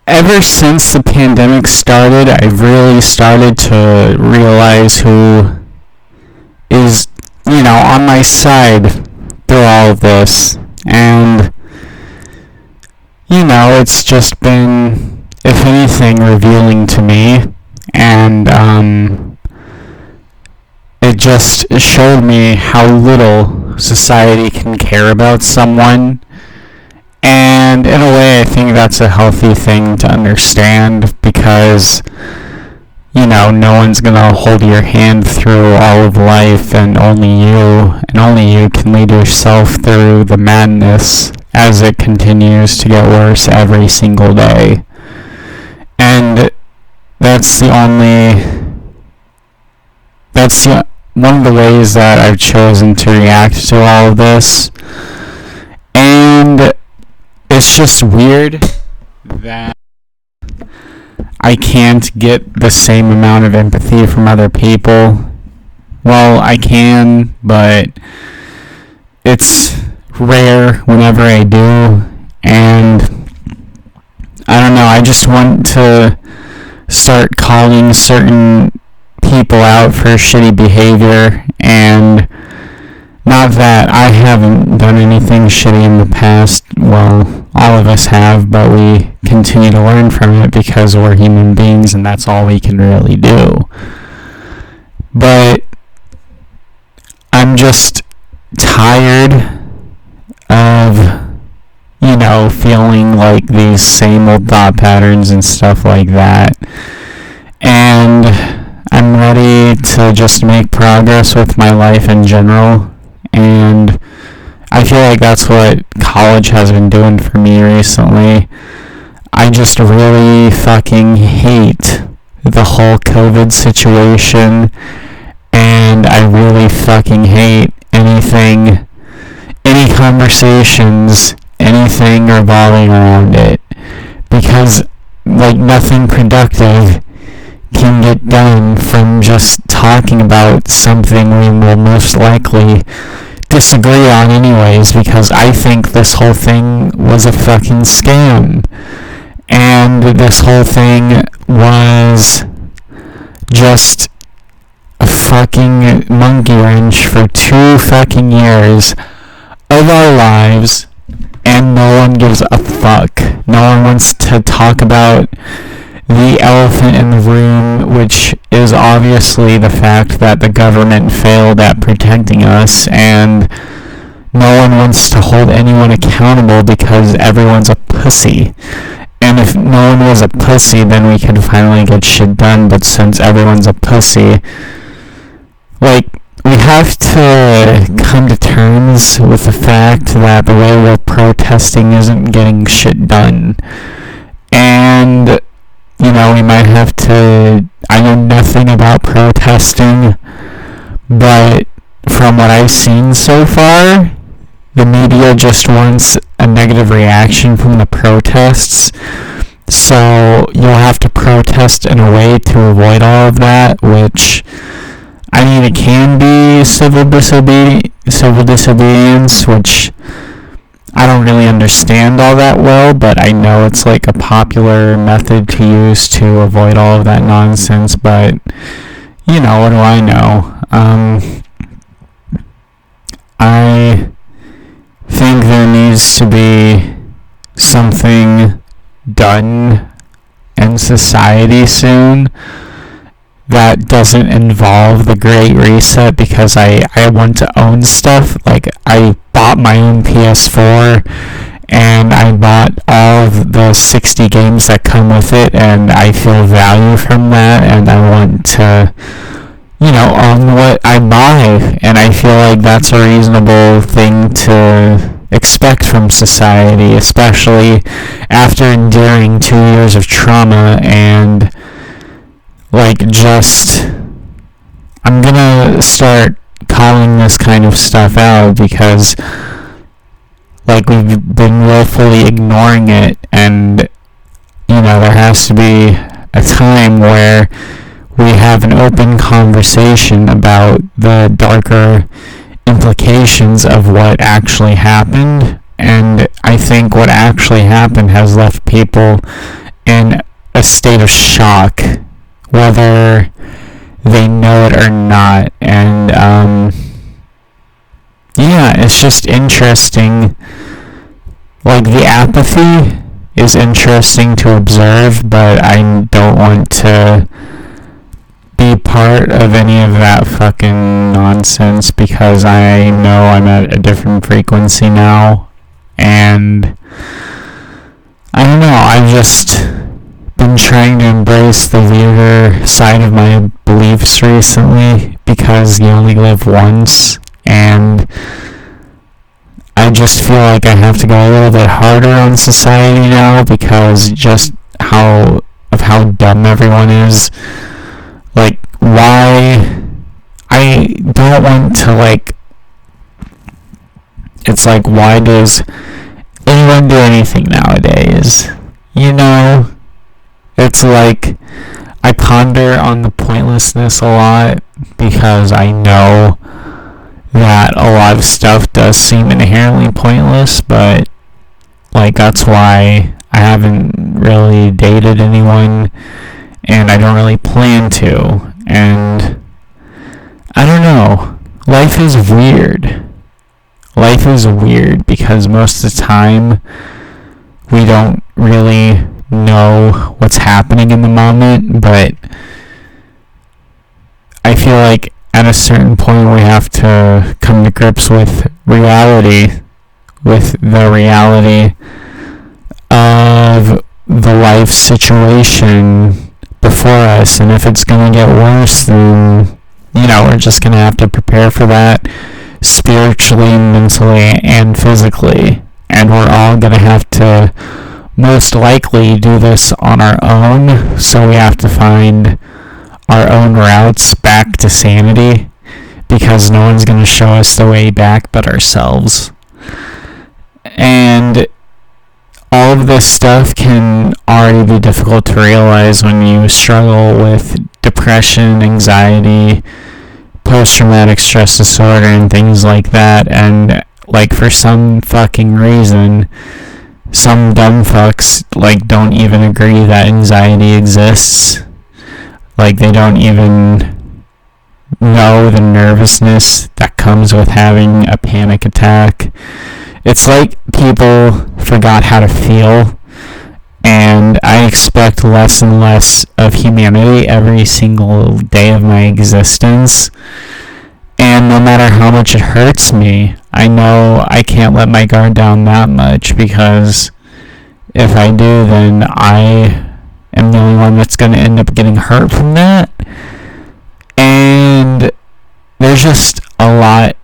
ever since the pandemic started, I've really started to realize who is, on my side through all of this. And, it's just been, if anything, revealing to me. And, it just showed me how little society can care about someone. And in a way, I think that's a healthy thing to understand because, no one's going to hold your hand through all of life, and only you can lead yourself through the madness as it continues to get worse every single day. And that's one of the ways that I've chosen to react to all of this. And it's just weird that I can't get the same amount of empathy from other people. Well, I can, but it's rare whenever I do. And I don't know, I just want to start calling certain people out for shitty behavior. And not that I haven't done anything shitty in the past. Well, all of us have, but we continue to learn from it because we're human beings and that's all we can really do. But I'm just tired of, feeling like these same old thought patterns and stuff like that. And I'm ready to just make progress with my life in general. And I feel like that's what college has been doing for me recently. I just really fucking hate the whole COVID situation, and I really fucking hate any conversations, anything revolving around it, because nothing productive can get done from just talking about something we will most likely disagree on anyways, because I think this whole thing was a fucking scam. And this whole thing was just a fucking monkey wrench for 2 fucking years of our lives, and no one gives a fuck. No one wants to talk about the elephant in the room, which is obviously the fact that the government failed at protecting us, and no one wants to hold anyone accountable because everyone's a pussy. And if no one was a pussy, then we could finally get shit done. But since everyone's a pussy, we have to come to terms with the fact that the way we're protesting isn't getting shit done. And we might have to, I know nothing about protesting, but from what I've seen so far, the media just wants a negative reaction from the protests. So you'll have to protest in a way to avoid all of that, which, it can be civil disobedience, which I don't really understand all that well, but I know it's a popular method to use to avoid all of that nonsense. But what do I know? I think there needs to be something done in society soon that doesn't involve the Great Reset, because I want to own stuff. I bought my own PS4, and I bought all of the 60 games that come with it, and I feel value from that, and I want to, own what I buy, and I feel like that's a reasonable thing to expect from society, especially after enduring 2 years of trauma. And I'm gonna start calling this kind of stuff out, because we've been willfully ignoring it, and there has to be a time where we have an open conversation about the darker implications of what actually happened. And I think what actually happened has left people in a state of shock, whether they know it or not. And yeah, it's just interesting. Like, the apathy is interesting to observe, but I don't want to be part of any of that fucking nonsense, because I know I'm at a different frequency now. And I don't know, I've just been trying to embrace the weirder side of my beliefs recently, because you only live once, and I just feel like I have to go a little bit harder on society now, because just how dumb everyone is. Like, why? I don't want to, like, it's like, why does anyone do anything nowadays? You know? It's like, I ponder on the pointlessness a lot, because I know that a lot of stuff does seem inherently pointless, but, like, that's why I haven't really dated anyone, and I don't really plan to. And I don't know, life is weird. Life is weird because most of the time we don't really know what's happening in the moment, but I feel like at a certain point we have to come to grips with reality, with the reality of the life situation before us. And if it's going to get worse, then, you know, we're just going to have to prepare for that spiritually, mentally, and physically. And we're all going to have to most likely do this on our own, so we have to find our own routes back to sanity, because no one's going to show us the way back but ourselves. And all of this stuff can already be difficult to realize when you struggle with depression, anxiety, post-traumatic stress disorder, and things like that. And, like, for some fucking reason, some dumb fucks, like, don't even agree that anxiety exists. Like, they don't even know the nervousness that comes with having a panic attack. It's like people forgot how to feel, and I expect less and less of humanity every single day of my existence. And no matter how much it hurts me, I know I can't let my guard down that much, because if I do, then I am the only one that's going to end up getting hurt from that. And there's just a lot,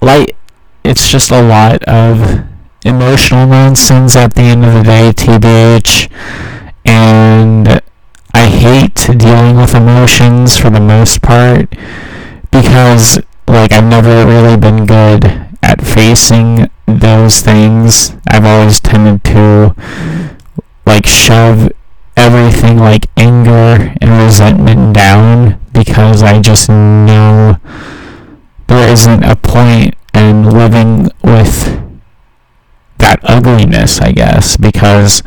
like, it's just a lot of emotional nonsense at the end of the day, TBH. And I hate dealing with emotions for the most part, because, like, I've never really been good at facing those things. I've always tended to, like, shove everything like anger and resentment down, because I just know there isn't a point in living with that ugliness, I guess, because,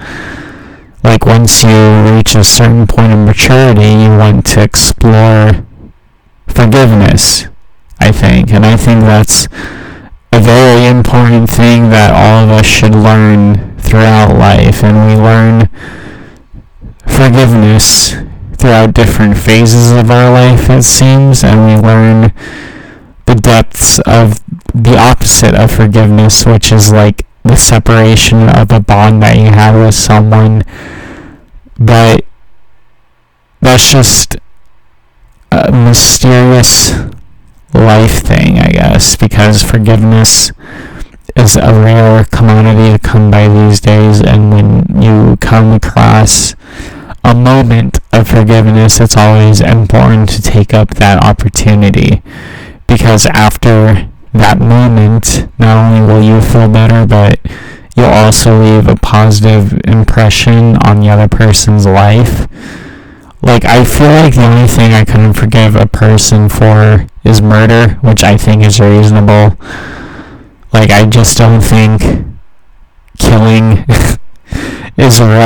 like, once you reach a certain point of maturity, you want to explore forgiveness, I think. And I think that's a very important thing that all of us should learn throughout life. And we learn forgiveness throughout different phases of our life, it seems, and we learn the depths of the opposite of forgiveness, which is like the separation of a bond that you have with someone. But that's just a mysterious life thing, I guess, because forgiveness is a rare commodity to come by these days. And when you come across a moment of forgiveness, it's always important to take up that opportunity, because after that moment, not only will you feel better, but you'll also leave a positive impression on the other person's life. Like, I feel like the only thing I couldn't forgive a person for is murder, which I think is reasonable. Like, I just don't think killing is right.